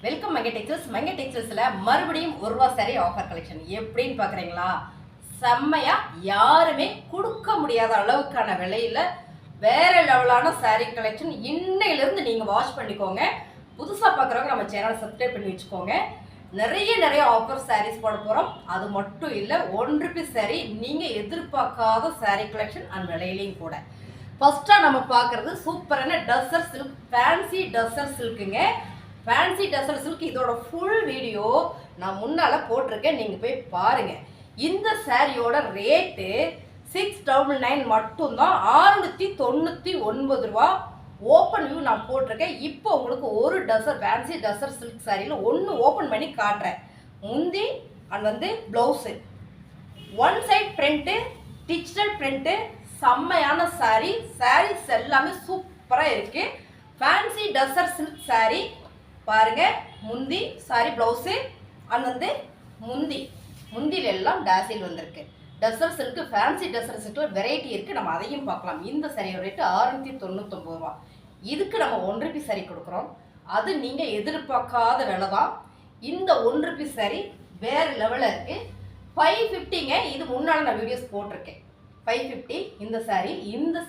Welcome மங்கை textiles. மங்கை டெக்ஸ்டைல்ஸ்ல மறுபடியும் ஒரு ரூபா சாரி ஆஃபர் கலெக்ஷன் எப்படின்னு பாக்குறீங்களா? செம்மையா, யாருமே கொடுக்க முடியாத அளவுக்கான விலையில வேற லெவலான சாரி கலெக்ஷன். இன்னையிலிருந்து நீங்க வாட்ச் பண்ணிக்கோங்க. புதுசா பாக்குறவங்க நம்ம சேனலை சப்ஸ்கிரைப் பண்ணி வச்சுக்கோங்க. நிறைய ஆஃபர் சாரீஸ் போட போறோம். அது மட்டும் இல்ல, 1 ரூபீஸ் சாரி நீங்க எதிர்பார்க்காத சாரி கலெக்ஷன் அந்த விலையிலையும் கூட. ஃபர்ஸ்டா நம்ம பாக்குறது சூப்பரான டசர் சில்க், ஃபேன்சி டசர் சில்க்குங்க. ஃபேன்சி டசர் சில்க் இதோட ஃபுல் வீடியோ நான் முன்னால போட்டிருக்கேன், நீங்க போய் பாருங்க. இந்த சாரியோட ரேட்டு 699 மட்டும்தான், 699 ரூபா. ஓப்பன் வியூ நான் போட்டிருக்கேன். இப்போ உங்களுக்கு ஒரு டசர் ஃபேன்சி டசர் சில்க் சாரியில் ஒன்று ஓப்பன் பண்ணி காட்டுறேன். முந்தி and blouse, one side print, digital print, செம்மையான சாரீஸ் எல்லாமே சூப்பராக இருக்கு. ஃபேன்சி டசர் சில்க் சாரி பாருங்க. முந்தி சாரி ப்ளவுஸு அண்ட் முந்தில எல்லாம் டேசில் வந்திருக்கு. டசர் சில்க்கு, ஃபேன்சி டசர் சில்க்கில் வெரைட்டி இருக்குது, நம்ம அதையும் பார்க்கலாம். இந்த சாரியோட ரேட்டு 699 ரூபா. இதுக்கு நம்ம 1 ரூபீஸ் சாரி கொடுக்குறோம். அது நீங்கள் எதிர்பார்க்காத விலை தான். இந்த 1 ரூபீஸ் சாரி வேறு லெவலில் இருக்குது. 550ங்க. இது முன்னால் நான் வீடியோஸ் போட்டிருக்கேன். 550 இந்த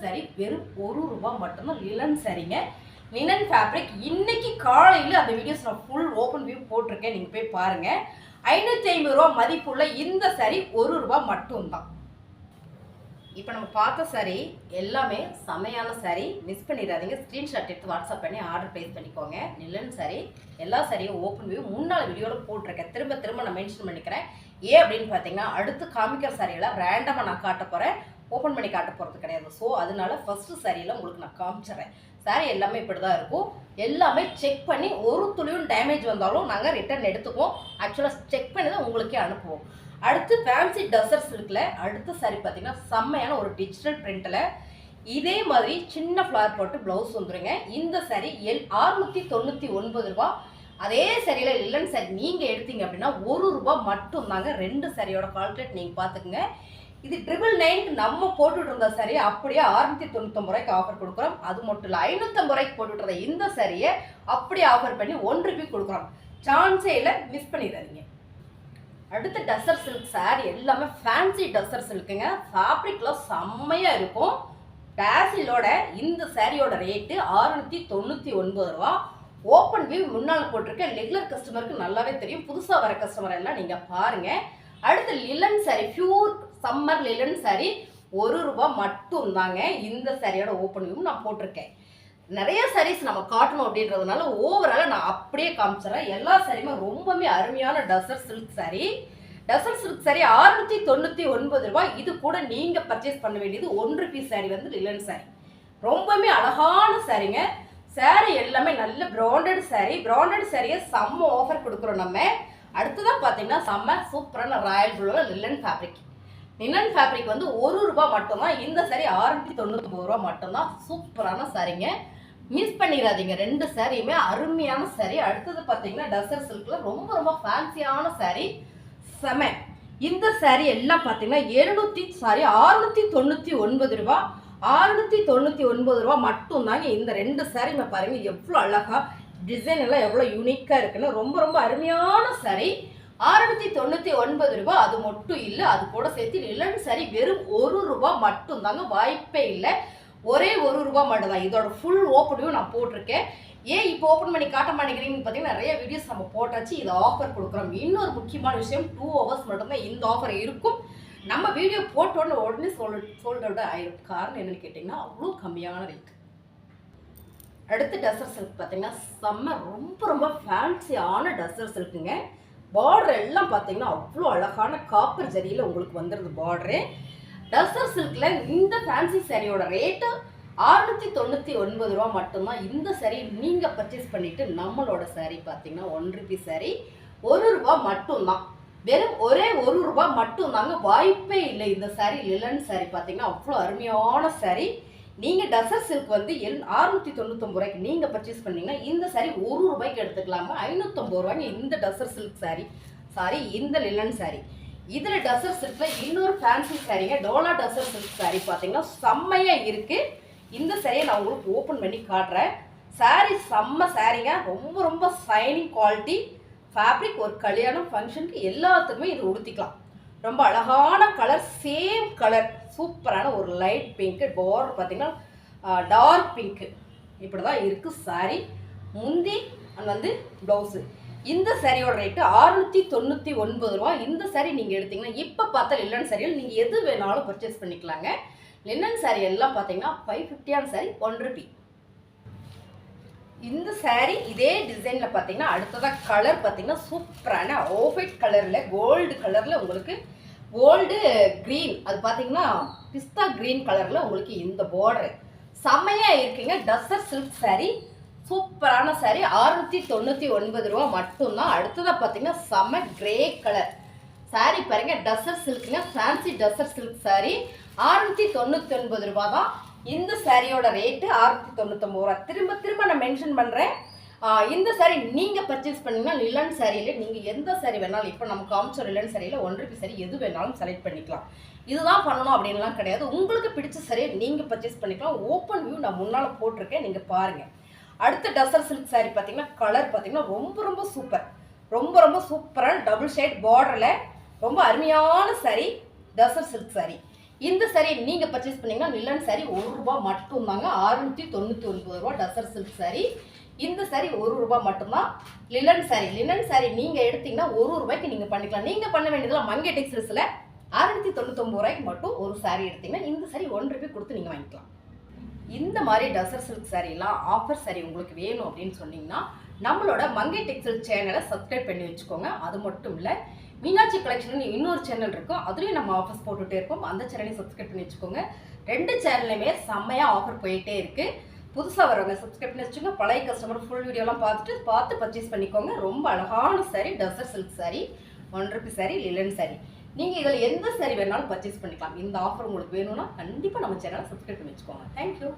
சாரி வெறும் 1 ரூபா மட்டும்தான். லினன் சாரிங்க, லினன் ஃபேப்ரிக். இன்னைக்கு காலையில் அந்த வீடியோஸ் நான் ஃபுல் ஓப்பன் வியூ போட்டிருக்கேன், நீங்கள் போய் பாருங்கள். 550 ரூபா மதிப்புள்ள இந்த சாரி 1 ரூபா மட்டும்தான். இப்போ நம்ம பார்த்த சாரி எல்லாமே செமையான சாரி, மிஸ் பண்ணிடாதீங்க. ஸ்க்ரீன்ஷாட் எடுத்து வாட்ஸ்அப் பண்ணி ஆர்டர் ப்ளேஸ் பண்ணிக்கோங்க. லினன் சாரி எல்லா சாரியும் ஓப்பன் வியூ முன்னாள் வீடியோவில் போட்டிருக்கேன். திரும்ப நான் மென்ஷன் பண்ணிக்கிறேன். ஏன் அப்படின்னு பார்த்தீங்கன்னா, அடுத்து காமிக்கிற சாரியெல்லாம் ரேண்டமாக நான் காட்ட போகிறேன், ஓப்பன் பண்ணி காட்ட போகிறது கிடையாது. ஸோ அதனால ஃபஸ்ட்டு சாரியில் உங்களுக்கு நான் காமிச்சிட்றேன். சாரி எல்லாமே இப்படி தான் இருக்கும். எல்லாமே செக் பண்ணி ஒரு துளியும் டேமேஜ் வந்தாலும் நாங்கள் ரிட்டர்ன் எடுத்துக்குவோம். ஆக்சுவலாக செக் பண்ணி தான் உங்களுக்கே அனுப்புவோம். அடுத்து ஃபேன்சி டசர் சில்கில் அடுத்த சாரி பார்த்தீங்கன்னா செம்மையான ஒரு டிஜிட்டல் பிரிண்டில் இதே மாதிரி சின்ன ஃப்ளவர் போட்டு ப்ளவுஸ் வந்துடுங்க. இந்த சாரி 699 ரூபா. அதே சாரியில் லினன் சாரி நீங்கள் எடுத்தீங்க அப்படின்னா 1 ரூபா மட்டும் தாங்க. 2 சாரியோட கால்குலேட் நீங்கள் பார்த்துக்குங்க. இது 999க்கு நம்ம போட்டுட்டு இருந்த சாரி அப்படியே 699 ரூபாய்க்கு ஆஃபர் கொடுக்குறோம். அது மட்டும் இல்லை, 550 ரூபாய்க்கு போட்டுட்டு இருந்த இந்த சாரியை அப்படியே ஆஃபர் பண்ணி 1 ரூபாய்க்கு கொடுக்குறோம். சான்ஸே இல்லை, மிஸ் பண்ணிடாதீங்க. அடுத்த டசர் சில்க் சாரி எல்லாமே ஃபேன்சி டசர் சில்க்குங்க. ஃபேப்ரிக்லாம் செம்மையாக இருக்கும். டேசிலோட இந்த சாரியோட ரேட்டு 699 ரூபா. ஓப்பன் வியூ முன்னால் போட்டிருக்கேன். ரெகுலர் கஸ்டமருக்கு நல்லாவே தெரியும், புதுசாக வர கஸ்டமர் எல்லாம் நீங்கள் பாருங்கள். அடுத்து லிலன் சாரி, பியூர் சம்மர் லிலன் சாரி 1 ரூபா மட்டும் தாங்க. இந்த சாரியோட ஓப்பன் வியூ நான் போட்டிருக்கேன். நிறைய சாரீஸ் நம்ம காட்டணும் அப்படின்றதுனால ஓவராலாக நான் அப்படியே காமிச்சிடறேன். எல்லா சாரியுமே ரொம்பவே அருமையான tussar silk sorry. Tussar silk sorry 699 ரூபாய். இது கூட நீங்கள் பர்ச்சேஸ் பண்ண வேண்டியது 1 ரூபீஸ் சாரி லிலன் சாரி. ரொம்பவே அழகான சாரிங்க. சாரி எல்லாமே நல்ல பிராண்டட் சாரி. பிராண்டட் சாரியை செம்ம ஆஃபர் கொடுக்குறோம் நம்ம. அடுத்ததான் பார்த்தீங்கன்னா செம்ம சூப்பரான royal blue linen fabric. Linen fabric 1 ரூபா மட்டும்தான். இந்த சாரி 699 ரூபா மட்டும்தான். சூப்பரான சாரிங்க, மிஸ் பண்ணிடாதீங்க. 2 சாரியுமே அருமையான சாரி. அடுத்தது பார்த்தீங்கன்னா டசர் சில்கில் ரொம்ப ஃபேன்சியான சாரி, செம. இந்த சாரி எல்லாம் பார்த்தீங்கன்னா 699 ரூபா. 699 ரூபா மட்டும்தாங்க. இந்த 2 சாரியுமே பாருங்க எவ்வளோ அழகா, டிசைன் எல்லாம் எவ்வளோ யூனிக்காக இருக்குன்னு. ரொம்ப அருமையான சாரி. 699 ரூபா. அது மட்டும் இல்லை, அது கூட சேர்த்து லிலன் சாரி வெறும் 1 ரூபா மட்டும் தாங்க. வாய்ப்பே இல்லை, ஒரே 1 ரூபா மட்டும் தான். இதோட ஃபுல் ஓப்பனையும் நான் போட்டிருக்கேன். ஏன் இப்போ ஓப்பன் பண்ணி காட்ட மாட்டேங்கிறீங்கன்னு பார்த்தீங்கன்னா, நிறைய வீடியோஸ் நம்ம போட்டாச்சு. இது ஆஃபர் கொடுக்குறோம். இன்னொரு முக்கியமான விஷயம், 2 ஹவர்ஸ் மட்டும்தான் இந்த ஆஃபர் இருக்கும். நம்ம வீடியோ உடனே சோல்ட் அவுட் ஆயிடும். காரணம் என்னன்னு கேட்டிங்கன்னா, அவ்வளோ கம்மியான ரேட். அடுத்து டசர் சில்க் பார்த்தீங்கன்னா செம்ம ரொம்ப ஃபேன்சியான டசர் சில்க்குங்க. பார்டர் எல்லாம் பார்த்தீங்கன்னா அவ்வளோ அழகான காப்பர் ஜரியில் உங்களுக்கு வந்துடுது பார்டரு. டசர் சில்கில் இந்த ஃபேன்சி சாரியோட ரேட்டு 699 ரூபா மட்டும்தான். இந்த சாரி நீங்கள் பர்ச்சேஸ் பண்ணிவிட்டு நம்மளோட சாரி பார்த்தீங்கன்னா 1 ரூபீஸ் சாரி 1 ரூபா மட்டும்தான். வெறும் ஒரே 1 ரூபா மட்டும்தாங்க. வாய்ப்பே இல்லை. இந்த சாரி லிலன் சாரி பார்த்தீங்கன்னா அவ்வளோ அருமையான சாரி. நீங்கள் டசர் சில்க் 699 ரூபாய்க்கு நீங்கள் பர்ச்சேஸ் பண்ணீங்கன்னா இந்த சாரி 1 ரூபாய்க்கு எடுத்துக்கலாங்க. 550 ரூபாய்க்கு இந்த டசர் சில்க் சாரி இந்த லிலன் சாரி. இதில் டசர் சில்கில் இன்னொரு ஃபேன்சி சாரிங்க, டோலா டசர் சில்க் சாரி பார்த்தீங்கன்னா செம்மையாக இருக்குது. இந்த சாரியை நான் உங்களுக்கு ஓப்பன் பண்ணி காட்டுறேன். சாரீ செம்ம சாரீங்க, ரொம்ப ரொம்ப ஷைனிங் குவாலிட்டி ஃபேப்ரிக். ஒரு கல்யாணம் ஃபங்க்ஷனுக்கு எல்லாத்துக்குமே இது உடுத்திக்கலாம். ரொம்ப அழகான கலர், சேம் கலர், சூப்பரான ஒரு லைட் பிங்க்கு, பார்டர் பார்த்தீங்கன்னா டார்க் பிங்க்கு, இப்படி தான் இருக்குது சாரீ. முந்தி வந்து ப்ளவுஸு. இந்த சாரியோட ரேட்டு 699 ரூபா. இந்த சாரீ நீங்கள் எடுத்தீங்கன்னா இப்போ பார்த்தா லினன் சாரியில் நீங்கள் எது வேணாலும் பர்ச்சேஸ் பண்ணிக்கலாங்க. லினன் சாரீ எல்லாம் பார்த்தீங்கன்னா 550 சாரீ 1 ரூபி. இந்த சாரீ இதே டிசைனில் பார்த்தீங்கன்னா அடுத்ததாக கலர் பார்த்தீங்கன்னா சூப்பரான ஆஃப் ஒயிட் கலரில் கோல்டு கலரில் உங்களுக்கு கோல்டு க்ரீன், அது பார்த்தீங்கன்னா பிஸ்தா க்ரீன் கலரில் உங்களுக்கு இந்த பார்டர் செம்மையாக இருக்குங்க. டஸ்ஸர் சில்க் சாரீ, சூப்பரான சாரீ. 699 ரூபா மட்டும்தான். அடுத்ததாக பார்த்தீங்கன்னா செம்ம கிரே கலர் சாரீ பாருங்க, டஸ்ஸர் சில்க்குங்க, ஃபேன்சி டஸ்ஸர் சில்க் சாரீ. 699 ரூபா தான் இந்த சாரியோட ரேட்டு. 699 ரூபா. திரும்ப திரும்ப நான் மென்ஷன் பண்ணுறேன். இந்த சாரீ நீங்கள் பர்ச்சேஸ் பண்ணிங்கன்னா லிலன் சாரியில் நீங்கள் எந்த சாரீ வேணாலும், இப்போ நம்ம காமிச்ச லிலன் சாரியில் 1 ரூபி சாரீ எது வேணாலும் செலக்ட் பண்ணிக்கலாம். இதுதான் பண்ணணும் அப்படின்லாம் கிடையாது. உங்களுக்கு பிடிச்ச சாரியை நீங்கள் பர்ச்சேஸ் பண்ணிக்கலாம். ஓப்பன் வியூ நான் முன்னால் போட்டிருக்கேன், நீங்கள் பாருங்கள். அடுத்த டஸ்ஸர் சில்க் சாரீ பார்த்தீங்கன்னா கலர் பார்த்தீங்கன்னா ரொம்ப ரொம்ப சூப்பர், ரொம்ப ரொம்ப சூப்பரான டபுள் ஷேட் பார்டரில் ரொம்ப அருமையான சாரீ, டஸ்ஸர் சில்க் சாரீ. இந்த சாரீ நீங்கள் பர்ச்சேஸ் பண்ணிங்கன்னா லிலன் சாரீ 1 ரூபா மட்டும்தாங்க. 699 ரூபா டஸ்ஸர் சில்க் சாரீ. இந்த சாரீ 1 ரூபா மட்டும்தான். லினன் சாரீ, லினன் சாரீ நீங்கள் எடுத்தீங்கன்னா 1 ரூபாய்க்கு நீங்கள் பண்ணிக்கலாம். நீங்கள் பண்ண வேண்டியதில் மங்கை டெக்ஸ்டைல்ஸில் 699 ரூபாய்க்கு மட்டும் ஒரு சாரீ எடுத்தீங்கன்னா இந்த சாரீ 1 ரூபாய் கொடுத்து நீங்கள் வாங்கிக்கலாம். இந்த மாதிரி டஸ்ஸர் சில்க் சாரீலாம் ஆஃபர் சாரீ உங்களுக்கு வேணும் அப்படின்னு சொன்னீங்கன்னா நம்மளோட மங்கை டெக்ஸ்டைல் சேனலை சப்ஸ்கிரைப் பண்ணி வச்சுக்கோங்க. அது மட்டும் இல்லை, மீனாட்சி கலெக்ஷன் இன்னொரு சேனல் இருக்கும், அதுலேயும் நம்ம ஆஃபர்ஸ் போட்டுகிட்டே இருக்கோம். அந்த சேனலையும் சப்ஸ்கிரைப் பண்ணி வச்சுக்கோங்க. 2 சேனல்லையுமே செம்மையாக ஆஃபர் போயிட்டே இருக்குது. புதுசாக வரவங்க சப்ஸ்கிரைப் பண்ணி வச்சுக்கோங்க. பழைய கஸ்டமர் ஃபுல் வீடியோலாம் பார்த்து பர்ச்சேஸ் பண்ணிக்கோங்க. ரொம்ப அழகான சாரீ, டஸ்ஸர் சில்க் சாரீ, 1 ரூபி சாரீ, லிலன் சாரீ. நீங்கள் இதில் எந்த சாரீ வேணாலும் பர்ச்சேஸ் பண்ணிக்கலாம். இந்த ஆஃபர் உங்களுக்கு வேணும்னா கண்டிப்பாக நம்ம சேனலை சப்ஸ்கிரைப் பண்ணி வச்சுக்கோங்க. தேங்க்யூ.